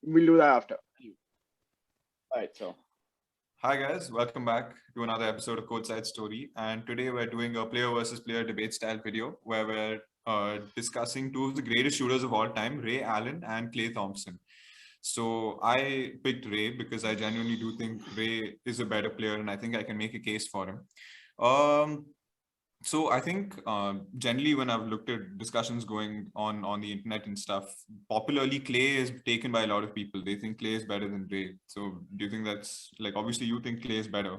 we'll do that after. All right, so. Hi guys, welcome back to another episode of Courtside Story. And today we're doing a player versus player debate style video where we're discussing two of the greatest shooters of all time, Ray Allen and Klay Thompson. So I picked Ray because I genuinely do think Ray is a better player and I think I can make a case for him. So I think generally when I've looked at discussions going on the internet and stuff, popularly Klay is taken by a lot of people. They think Klay is better than Ray. So do you think that's like, obviously you think Klay is better?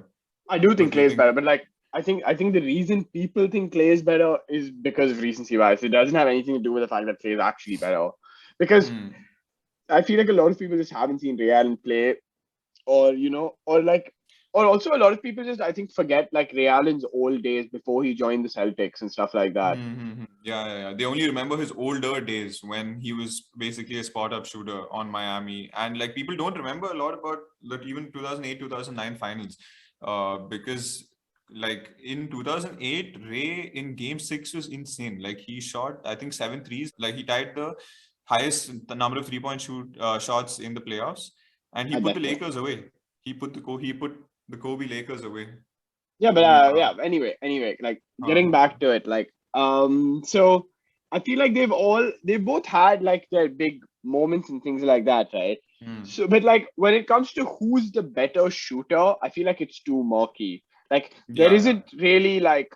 I do think But do you Klay is think- better, but like I think the reason people think Klay is better is because of recency bias. It doesn't have anything to do with the fact that Klay is actually better. Because I feel like a lot of people just haven't seen Ray Allen play, or also a lot of people just I think forget like Ray Allen's old days before he joined the Celtics and stuff like that. Yeah. They only remember his older days when he was basically a spot-up shooter on Miami, and like people don't remember a lot about like even 2008, 2009 finals, because like in 2008, Ray in Game 6 was insane. Like he shot I think 7 threes. Like he tied the number of 3-point shots in the playoffs, and he put the Lakers away. He put the Kobe Lakers away. Yeah, but anyway, like getting back to it, like so I feel like they've both had like their big moments and things like that, right? So, but like when it comes to who's the better shooter, I feel like it's too murky. Like there isn't really like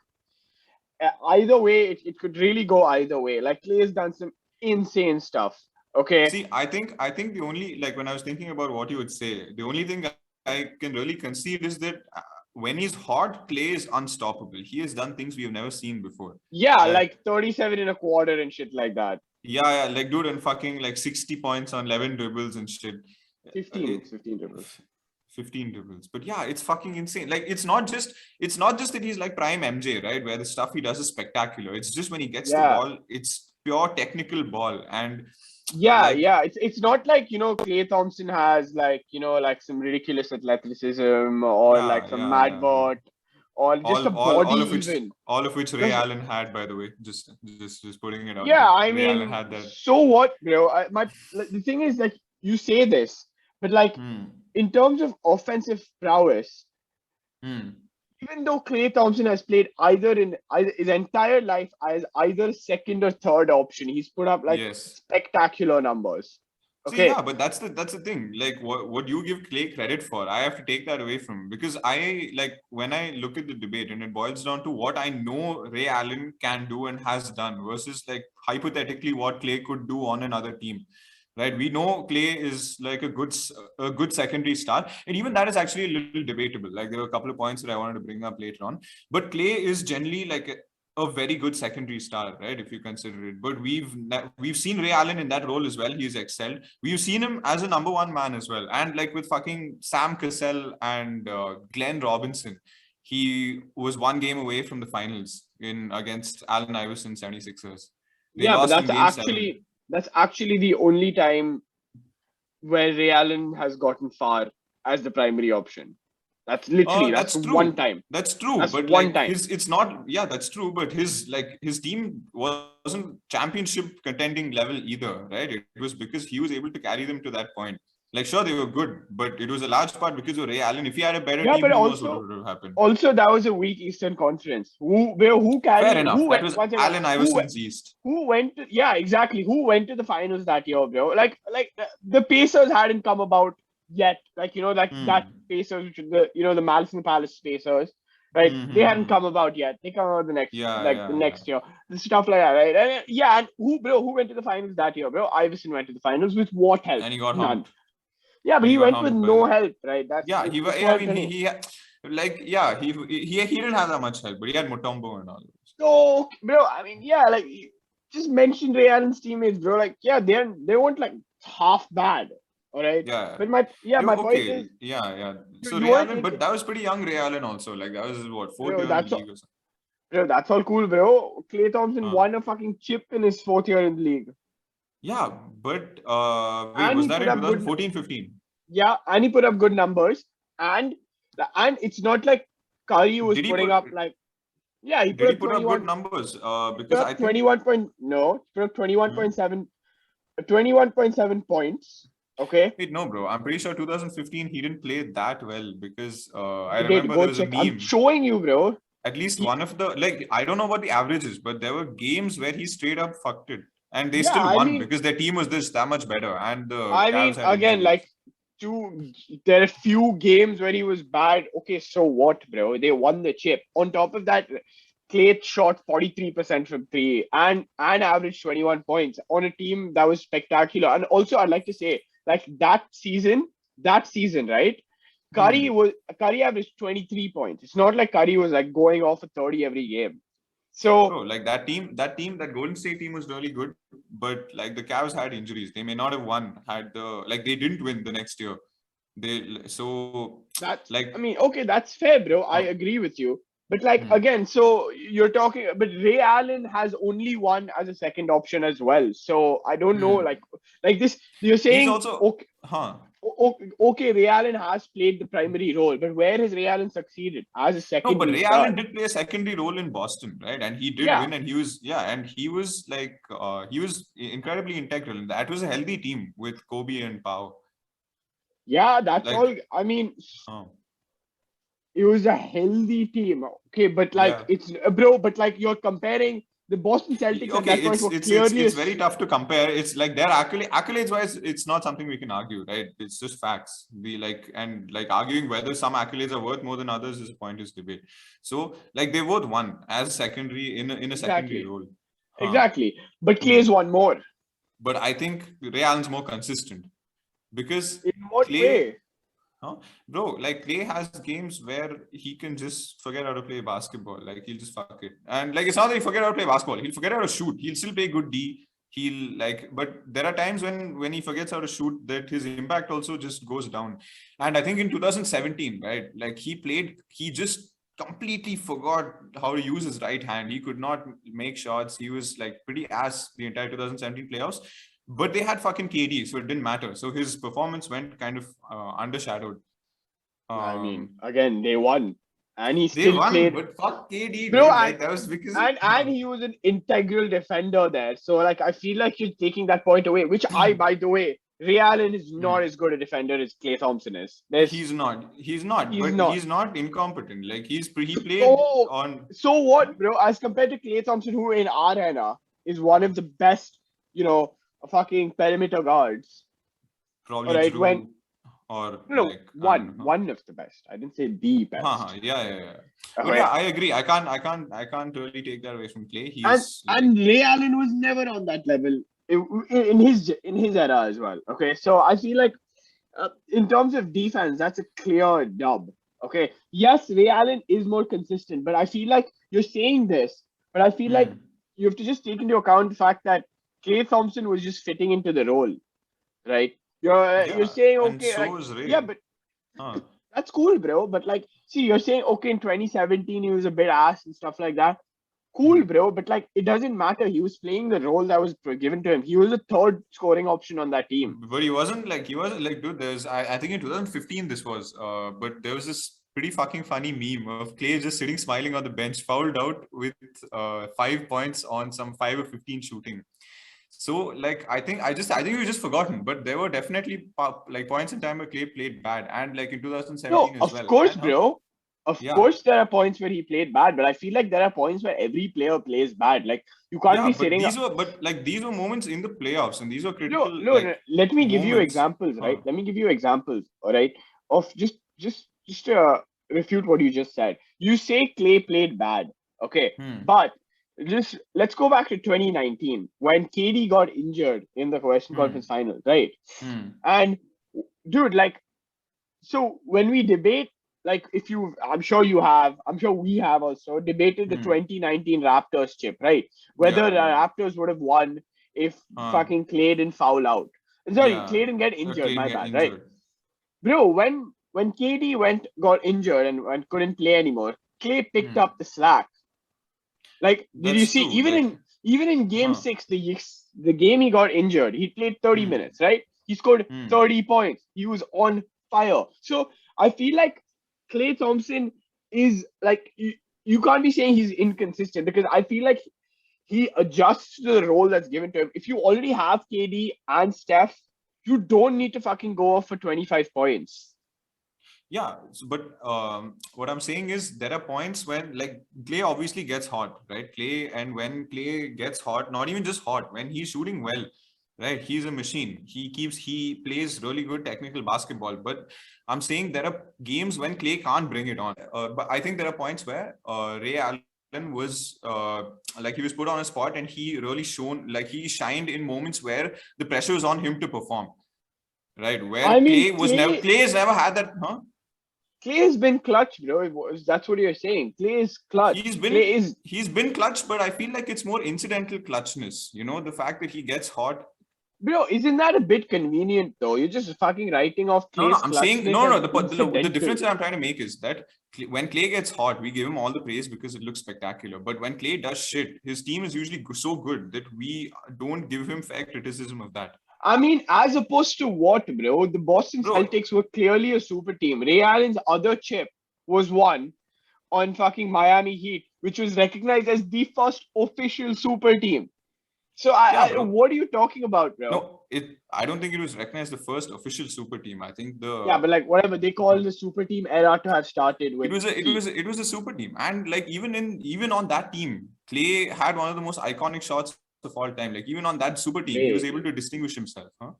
either way. It could really go either way. Like Klay has done some insane stuff. Okay. See, I think the only like when I was thinking about what you would say, the only thing I can really concede is that when he's hot, Klay is unstoppable. He has done things we have never seen before. Yeah, like 37 in a quarter and shit like that. Yeah, like dude, and fucking like 60 points on 11 dribbles and shit. 15 dribbles. 15 dribbles. But yeah, it's fucking insane. Like it's not just that he's like prime MJ, right? Where the stuff he does is spectacular. It's just when he gets the ball, it's pure technical ball. And it's not like Klay Thompson has like like some ridiculous athleticism or like some mad bot or just a body all of which Ray Allen had, by the way. Just putting it out. Yeah, there. I mean, Allen had that. So what, bro? The thing is, like, you say this, but like in terms of offensive prowess, even though Klay Thompson has played either his entire life as either second or third option, he's put up like spectacular numbers. Okay. See, yeah, but that's the thing. Like what you give Klay credit for, I have to take that away from him, because I like when I look at the debate and it boils down to what I know Ray Allen can do and has done versus like hypothetically what Klay could do on another team. Right, we know Klay is like a good secondary star, and even that is actually a little debatable. Like there were a couple of points that I wanted to bring up later on, but Klay is generally like a very good secondary star, right? If you consider it, but we've seen Ray Allen in that role as well. He's excelled. We've seen him as a number one man as well, and like with fucking Sam Cassell and Glenn Robinson, he was one game away from the finals against Allen Iverson 76ers. But that's actually the only time where Ray Allen has gotten far as the primary option. That's literally that's one time. That's true. That's but one like time. It's not. Yeah, that's true. But his team wasn't championship contending level either, right? It was because he was able to carry them to that point. Like, sure, they were good, but it was a large part because of Ray Allen. If he had a better team, who knows what would have happened. Also, that was a weak Eastern Conference. Who carried? Fair enough. That was Allen Iverson's East. Who went? Exactly. Who went to the finals that year, bro? Like the Pacers hadn't come about yet. Like that Pacers, which the Madison Palace Pacers, right? They hadn't come about yet. They come out the next next year. The stuff like that, right? And who went to the finals that year, bro? Iverson went to the finals with what help? And he got none. Yeah, but he went with no help, right? He didn't have that much help, but he had Mutombo and all. So, bro, I mean, like just mention Ray Allen's teammates, bro. Like, they weren't like half bad, all right. Yeah, but my point is, So Ray Allen, but that was pretty young Ray Allen also. Like that was what 4th year in the league or something. Bro, that's all cool, bro. Klay Thompson won a fucking chip in his 4th year in the league. Yeah, but was that in 2014-15? Yeah, and he put up good numbers, and it's not like Curry was putting up like. Yeah, he put up good numbers. Because I think 21.7 points Okay. Wait, no, bro. I'm pretty sure 2015 he didn't play that well because I Debate, remember go there was a check. I'm meme. showing you, bro. At least one of the I don't know what the averages, but there were games where he straight up fucked it, and they Yeah, still I won mean, because their team was that much better, and the Cavs had again, injuries. like, there are few games where he was bad. Okay, so what, bro? They won the chip. On top of that, Klay shot 43% from three and averaged 21 points on a team that was spectacular. And also, I'd like to say, like, that season, right? Hmm. Curry averaged 23 points. It's not like Curry was like going off for 30 every game. So Bro, like that Golden State team was really good, but like the Cavs had injuries. They may not have won had they didn't win the next year. So that's, like I mean, okay, that's fair, bro. I uh, agree with you. But like hmm. again, so you're talking, but Ray Allen has only one as a second option as well. So I don't know, Hmm. like this. You're He's saying also okay, huh. okay, Ray Allen has played the primary role, but where has Ray Allen succeeded as a No, but secondary Ray star? Allen did play a secondary role in Boston, right? And he did Yeah, win, and he was incredibly integral. That was a healthy team with Kobe and Pau. yeah, that's Like, all. I mean, oh, it was a healthy team. Okay, but like yeah. it's bro, but like you're comparing the Boston Celtics at Okay, that point were it's clearly a it's very tough to compare. It's like their accolades wise, it's not something we can argue, right? It's just facts. We like arguing whether some accolades are worth more than others is a pointless debate. So like they both won as secondary in a secondary exactly, role. Huh. exactly. But Hmm. Clay's won more. But I think Ray Allen's more consistent because In what Clay, way? huh? Bro, like Clay has games where he can just forget how to play basketball. Like he'll just fuck it. And like it's not that he forget how to play basketball. He'll forget how to shoot. He'll still play good D. He'll but there are times when he forgets how to shoot that his impact also just goes down. And I think in 2017, right, like he just completely forgot how to use his right hand. He could not make shots. He was like pretty ass the entire 2017 playoffs. But they had fucking KD, so it didn't matter. So his performance went kind of undershadowed. I mean, Um, again, they won, and he they still won, played, but fuck KD, bro. dude. And Like that was because and he was an integral defender there. So like, I feel like you're taking that point away. Which I, by the way, Ray Allen is not as good a defender as Klay Thompson is. he's not. He's not. He's But not. he's not incompetent. Like he played So on so what, bro? As compared to Klay Thompson, who in our era is one of the best, fucking perimeter guards. All probably right, when Drew or no, no, one of the best. I didn't say the best. yeah. But yeah, Okay, I agree. I can't really take that away from Clay. and He's like and Ray Allen was never on that level in his era as well. Okay, so I feel like in terms of defense, that's a clear dub. Okay, yes, Ray Allen is more consistent, but I feel like you're saying this, but I feel like hmm, you have to just take into account the fact that Klay Thompson was just fitting into the role, right? You're yeah, saying and okay, so like is yeah, Ray. but Huh. that's cool, bro. But like, see, you're saying okay in 2017 he was a bit ass and stuff like that. Cool, Hmm. bro. But like, it doesn't matter. He was playing the role that was given to him. He was a third scoring option on that team. But he wasn't like dude. I think in 2015 this was but there was this pretty fucking funny meme of Clay just sitting smiling on the bench, fouled out with 5 points on some 5 or 15 shooting. So like I think he was just forgotten. But there were definitely like points in time where Clay played bad, and like in No, 2017 as of well. course, And bro. Of yeah, course, there are points where he played bad, but I feel like there are points where every player plays bad. Like you can't yeah. be But sitting. these were moments in the playoffs, and these were No, critical no, no. like Let me give you moments. examples, right? Huh. Let me give you examples, all right, of just refute what you just said. You say Clay played bad, okay, Hmm. but just let's go back to 2019 when KD got injured in the Western Hmm. Conference Finals, right? Hmm. And dude, like, so when we debate, like, if you, I'm sure we have also debated the Hmm. 2019 Raptors chip, right? Whether Yeah. the Yeah. Raptors would have won if Huh. fucking Clay didn't foul out. Sorry, Yeah. Clay didn't get injured. Clay My get bad, right? injured. Bro, when KD got injured and couldn't play anymore, Clay picked Hmm. up the slack. Like, did you That's see? true. Like, Even in Game huh. 6, the game he got injured, he played 30 Hmm. minutes, right? He scored Hmm. 30 points. He was on fire. So I feel like Klay Thompson is like you can't be saying he's inconsistent because I feel like he adjusts to the role that's given to him. If you already have KD and Steph, you don't need to fucking go off for 25 points. Yeah, but what I'm saying is there are points when like Klay obviously gets hot, right? And when Klay gets hot, not even just hot, when he's shooting well, right? He's a machine. He plays really good technical basketball. But I'm saying there are games when Klay can't bring it on. But I think there are points where Ray Allen was like he was put on a spot and he really he shined in moments where the pressure was on him to perform. Right, where I mean, Clay has never had that, huh? Klay has been clutch, bro. That's what you're saying. Klay is clutch. He's been clutch, but I feel like it's more incidental clutchness. You know, the fact that he gets hot. Bro, isn't that a bit convenient though? You're just fucking writing off No, Klay's I'm saying clutchness no. as The incidental. difference that I'm trying to make is that when Klay gets hot, we give him all the praise because it looks spectacular. But when Klay does shit, his team is usually so good that we don't give him fair criticism of that. I mean, as opposed to what, bro? The Boston Celtics were clearly a super team. Ray Allen's other chip was one on fucking Miami Heat, which was recognized as the first official super team. So what are you talking about, bro? No, I don't think it was recognized the first official super team. I think but like whatever they call the super team era to have started with. It was a super team, and like even on that team, Klay had one of the most iconic shots of all time. Like even on that super team, he was able to distinguish himself. Huh?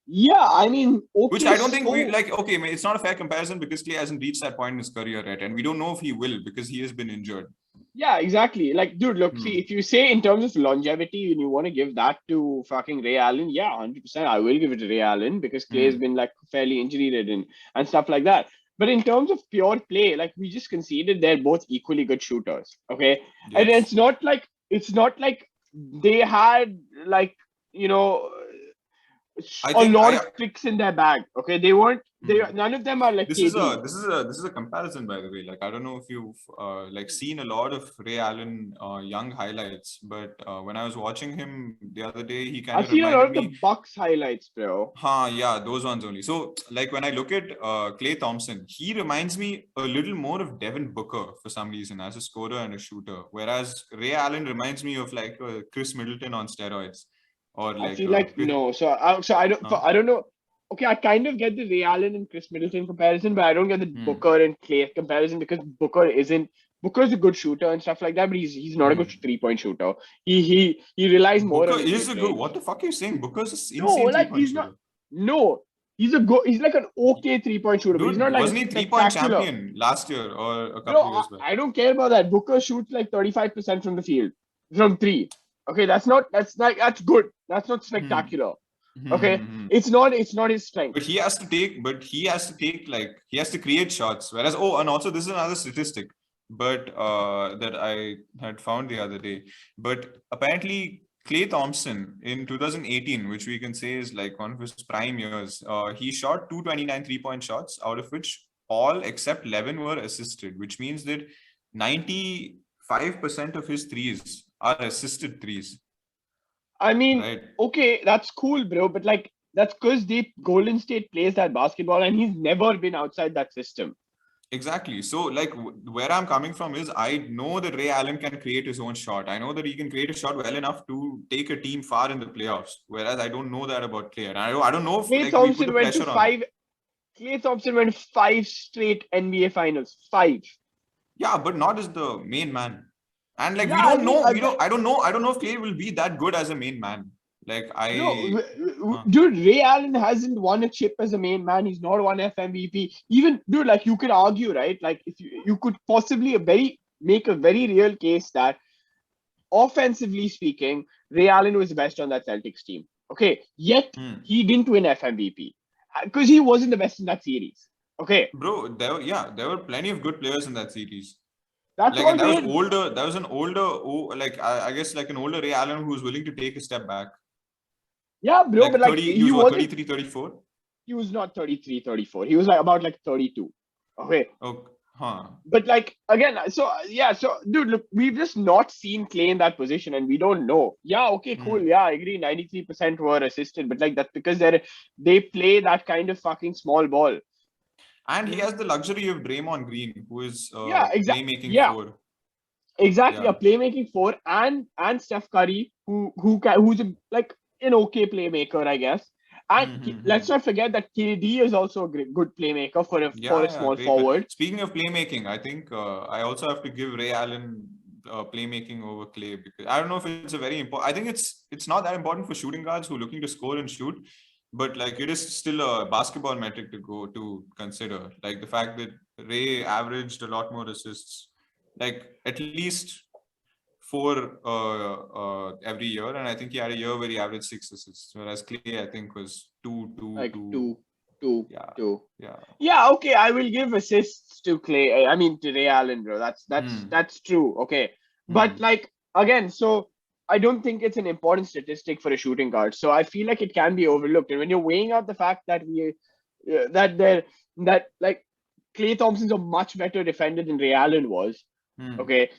Yeah, I mean, okay, which I don't think we like. Okay, it's not a fair comparison because Klay hasn't reached that point in his career yet, and we don't know if he will because he has been injured. Yeah, exactly. Like, dude, look, see, if you say in terms of longevity and you want to give that to fucking Ray Allen, yeah, 100%, I will give it to Ray Allen because Klay has been like fairly injury ridden and stuff like that. But in terms of pure play, like we just conceded they're both equally good shooters. Okay. Yes. And it's not like they had like, you know, a lot of tricks in their bag. Okay. They weren't none of them are like this is a comparison, by the way. Like I don't know if you've like seen a lot of Ray Allen young highlights, but when I was watching him the other day, he kind of reminded me. I've seen a lot of the Bucks highlights, bro. Yeah, those ones only. So like when I look at Klay Thompson, he reminds me a little more of Devin Booker for some reason as a scorer and a shooter, whereas Ray Allen reminds me of like Chris Middleton on steroids. Or like, I feel like no. So I don't know. Okay, I kind of get the Ray Allen and Chris Middleton comparison, but I don't get the Booker and Klay comparison because Booker's a good shooter and stuff like that, but he's not a good 3-point shooter. He relies more Booker on is a good. What the fuck are you saying? Booker's insane. No, like he's shooter. He's like an okay 3-point shooter. Dude, but he's not wasn't he 3-point champion last year or a couple years back? I don't care about that. Booker shoots like 35% from the field from 3. Okay, that's good. That's not spectacular. Okay, it's not his strength. But he has to create shots. Whereas, and also this is another statistic, but that I had found the other day. But apparently, Klay Thompson in 2018, which we can say is like one of his prime years, he shot 229 3-point shots, out of which all except 11 were assisted, which means that 95% of his threes are assisted threes. I mean, okay, that's cool, bro. But like, that's because Golden State plays that basketball and he's never been outside that system. Exactly. So like where I'm coming from is I know that Ray Allen can create his own shot. I know that he can create a shot well enough to take a team far in the playoffs. Whereas I don't know that about Klay. And I don't know if Klay Thompson went to 5. Klay Thompson went 5 straight NBA finals. 5. Yeah, but not as the main man. And like I don't know if Klay will be that good as a main man. Like dude, Ray Allen hasn't won a chip as a main man. He's not won FMVP. Even dude, like you could argue, right? Like if you could possibly make a very real case that offensively speaking, Ray Allen was the best on that Celtics team. Okay, yet he didn't win FMVP because he wasn't the best in that series. Okay, bro, there were plenty of good players in that series. That's like, that was older. That was an older, like I guess like an older Ray Allen who was willing to take a step back. Yeah, bro, like but like he was 33, 34? He was not 33, 34. He was like about like 32. Okay. But like again, so dude, look, we've just not seen Klay in that position and we don't know. Yeah, okay, cool. Yeah, I agree. 93% were assisted, but like that's because they play that kind of fucking small ball. And he has the luxury of Draymond Green, who is playmaking 4. Exactly, a playmaking 4, and Steph Curry, who's like an okay playmaker, I guess. And let's not forget that KD is also a good playmaker for a small great. forward. Speaking of playmaking, I think I also have to give Ray Allen playmaking over Klay, because I don't know if it's a very important. I think it's not that important for shooting guards who are looking to score and shoot, but like it is still a basketball metric to consider. Like the fact that Ray averaged a lot more assists, like at least 4 every year, and I think he had a year where he averaged 6 assists, whereas Klay I think was Like two. two. Yeah. Yeah, okay, I will give assists to Klay. I mean to Ray Allen, bro. That's true. Okay. But like again, so I don't think it's an important statistic for a shooting guard. So I feel like it can be overlooked. And when you're weighing out the fact that that like Klay Thompson's a much better defender than Ray Allen was. Okay.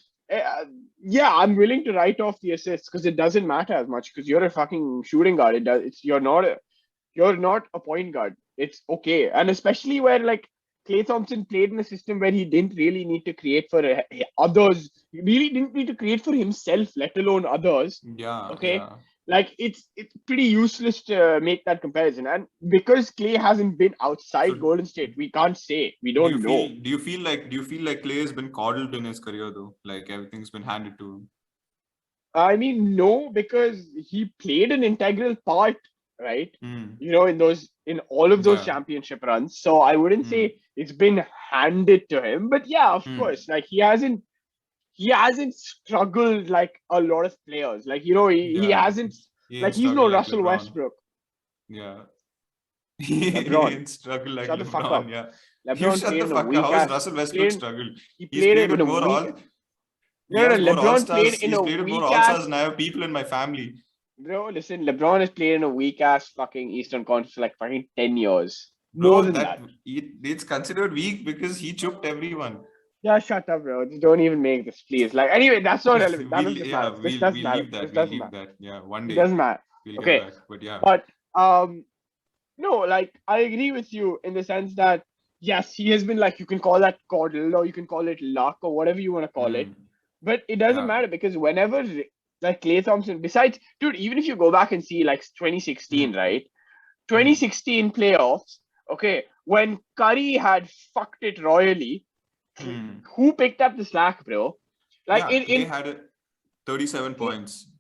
Yeah, I'm willing to write off the assists because it doesn't matter as much because you're a fucking shooting guard. You're not a point guard. It's okay. And especially where like Klay Thompson played in a system where he didn't really need to create for others. He really didn't need to create for himself, let alone others. Yeah. Okay. Like it's pretty useless to make that comparison. And because Klay hasn't been outside Golden State, we can't say. We don't know. Do you feel like Klay has been coddled in his career though? Like everything's been handed to him? I mean, no, because he played an integral part, right? You know, in all of those championship runs. So I wouldn't say it's been handed to him, but yeah, of course, like he hasn't struggled like a lot of players. Like, you know, he hasn't like he's no like Russell LeBron. Westbrook. Yeah. LeBron. He didn't struggle like Shut the fuck up. LeBron. Yeah. LeBron You shut played the in a fuck up. weak How has ass. Russell Westbrook struggled? He He's played played in with a more weak. all. No, He has more LeBron all-stars. played in He's a played with more weak all-stars ass. than I have people in my family. Bro, listen, LeBron has played in a weak ass fucking Eastern Conference for like fucking 10 years. Bro, More than that. It's considered weak because he choked everyone. Yeah, shut up, bro. Just don't even make this, please. Like, anyway, that's not relevant. That doesn't matter. This doesn't matter. Leave that. This We'll doesn't leave matter. that. Yeah, one day. It doesn't matter. We'll Okay. get back. But yeah. But no, like I agree with you in the sense that yes, he has been like you can call that coddle or you can call it luck or whatever you want to call it. But it doesn't matter because whenever like Klay Thompson, besides, dude, even if you go back and see like 2016, right? 2016 playoffs, okay, when Curry had fucked it royally, who picked up the slack, bro? Like Klay had 37 points.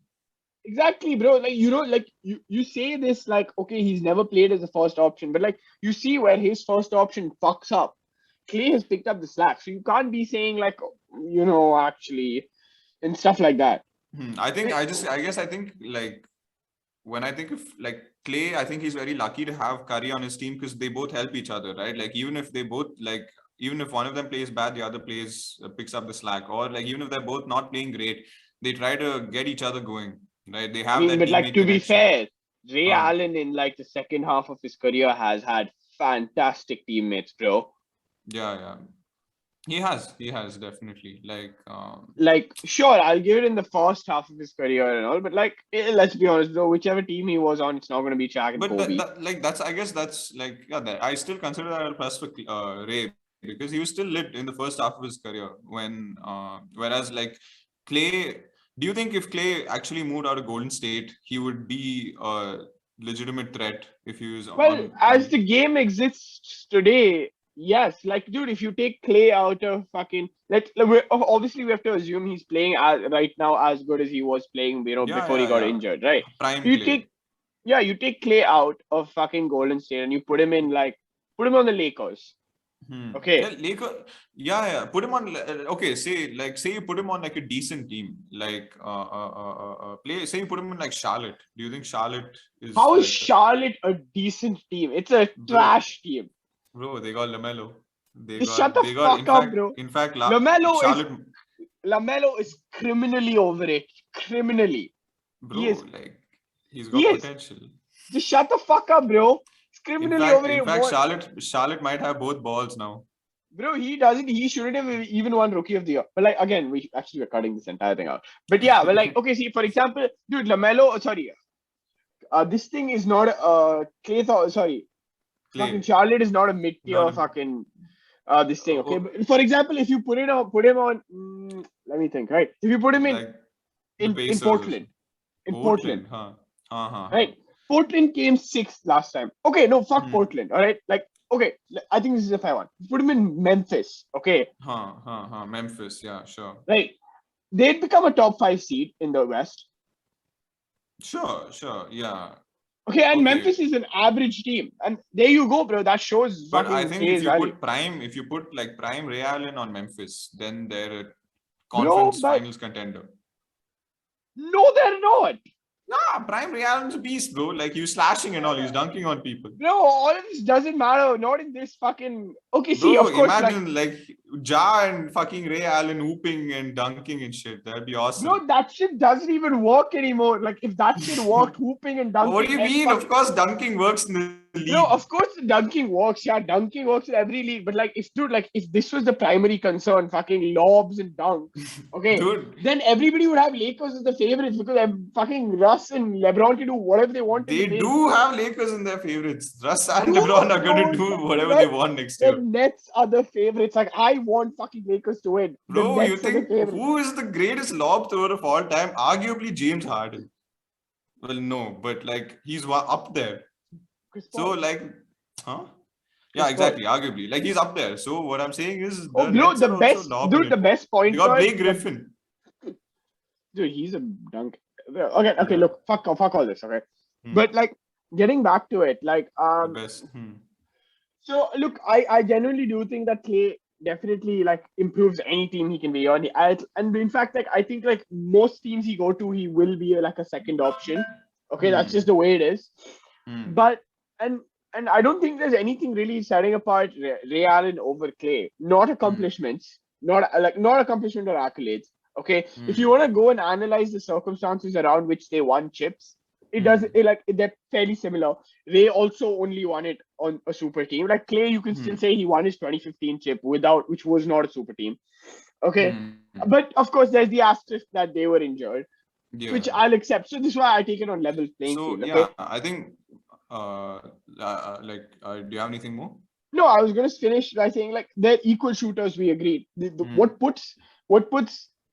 Exactly, bro. Like, you know, like you say this like, okay, he's never played as a first option, but like you see where his first option fucks up. Klay has picked up the slack. So you can't be saying like, you know, actually, and stuff like that. I think like when I think of like Klay, I think he's very lucky to have Curry on his team because they both help each other, right? Like even if one of them plays bad, the other picks up the slack, or like even if they're both not playing great, they try to get each other going, right? They have that. But like to be fair, Ray Uh-huh. Allen in like the second half of his career has had fantastic teammates, bro. Yeah. He has definitely Like, sure, I'll give it in the first half of his career and all, but like, let's be honest, though, whichever team he was on, it's not going to be Shaq and but Kobe. I still consider that a plus for Ray because he was still lit in the first half of his career when whereas like Klay, do you think if Klay actually moved out of Golden State, he would be a legitimate threat if he was as the game exists today, yes. Like, dude, if you take Klay out of fucking, obviously we have to assume he's playing right now as good as he was playing, you know, before he got injured, right? Prime So you Klay. you take Klay out of fucking Golden State and you put him on the Lakers. Okay. Put him on. Okay, say you put him on like a decent team, like say you put him in like Charlotte. Do you think Charlotte is? How is Charlotte a decent team? It's a trash team. Bro, they got LaMelo. Shut the fuck up, bro. In fact, LaMelo is criminally overrated. Criminally. Bro, he's got potential. Just shut the fuck up, bro. It's criminally overrated. In fact, Charlotte might have both balls now. Bro, he doesn't. He shouldn't have even won Rookie of the Year. But like again, we're cutting this entire thing out. But yeah, but like okay, see for example, dude, LaMelo. Sorry, this thing is not Klay. Fucking Charlotte is not a mid-tier fucking this thing. Okay, but for example, if you put him on. Let me think. Right, if you put him in Portland, right? Portland came 6th last time. Okay, no, fuck Portland. All right, like okay, I think this is a fair one. Put him in Memphis. Okay. Memphis, yeah, sure. Right. They'd become a top 5 seed in the West. Sure, yeah. Okay, and Memphis is an average team, and there you go, bro. That shows. But I think if you put like prime Ray Allen on Memphis, then they're a conference finals contender. No, they're not. Nah, prime Ray Allen's a beast, bro. Like he's slashing and all, he's dunking on people. No, all of this doesn't matter. Not in this fucking. Okay, see, bro, of course. Imagine like Ja and fucking Ray Allen hooping and dunking and shit. That'd be awesome. No, that shit doesn't even work anymore. Like if that shit worked, hooping and dunking. What do you mean? Of course, dunking works in the league. No, of course the dunking works. Yeah, dunking works in every league. But like, if this was the primary concern, fucking lobs and dunks, okay, then everybody would have Lakers as the favorites because fucking Russ and LeBron can do whatever they want. They do have Lakers in their favorites. Russ and LeBron are going to do whatever they want next year. The Nets are the favorites. Like I want fucking Lakers to win. Bro, you think who is the greatest lob thrower of all time? Arguably James Harden. Well, no, but like he's up there. So like, yeah, exactly. Arguably, like he's up there. So what I'm saying is, the best point. You got Blake Griffin. Dude, he's a dunk. Okay. Look, fuck all this. Okay, but like getting back to it, like So look, I genuinely do think that Klay definitely like improves any team he can be on. And in fact, like I think like most teams he go to, he will be like a second option. Okay, that's just the way it is. But and I don't think there's anything really setting apart Ray Allen over Klay. Not accomplishments, not accomplishment or accolades. Okay, if you want to go and analyze the circumstances around which they won chips, they're fairly similar. Ray also only won it on a super team. Like Klay, you can still say he won his 2015 chip which was not a super team. Okay, but of course there's the asterisk that they were injured, which I'll accept. So this is why I take it on level playing field. Okay? Yeah, I think. Do you have anything more? No, I was gonna finish by saying like they're equal shooters. We agreed. What puts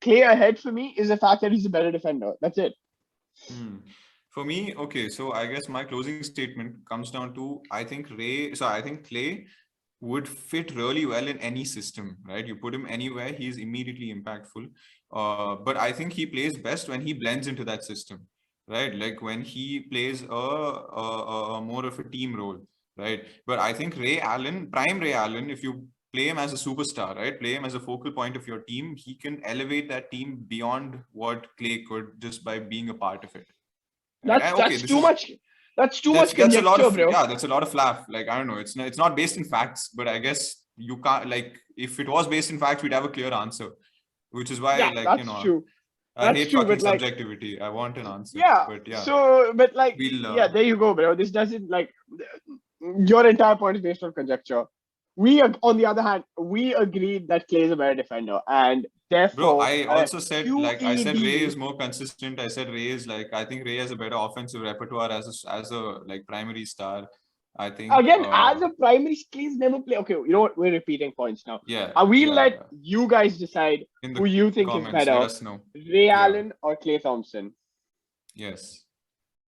Klay ahead for me is the fact that he's a better defender. That's it. For me, okay, so I guess my closing statement comes down to I think Klay would fit really well in any system, right? You put him anywhere, he's immediately impactful. But I think he plays best when he blends into that system, right? Like when he plays a more of a team role, right? But I think prime Ray Allen, if you play him as a superstar, right? Play him as a focal point of your team, he can elevate that team beyond what Klay could just by being a part of it. That's too much. That's too much conjecture, bro. Yeah, that's a lot of fluff. Like I don't know, it's not based in facts, but I guess you can't like if it was based in facts, we'd have a clear answer, which is why true. I hate fucking subjectivity. I want an answer. Yeah. But yeah. So, but like, there you go, bro. This doesn't like your entire point is based on conjecture. We, on the other hand, we agreed that Klay is a better defender, and therefore, bro, I also said I said Ray is more consistent. I said Ray is like I think Ray has a better offensive repertoire as a like primary star. I think again as a primary, Klay's never play. Okay, you know what? We're repeating points now. Yeah. Let you guys decide who you think is better, Ray Allen or Klay Thompson. Yes.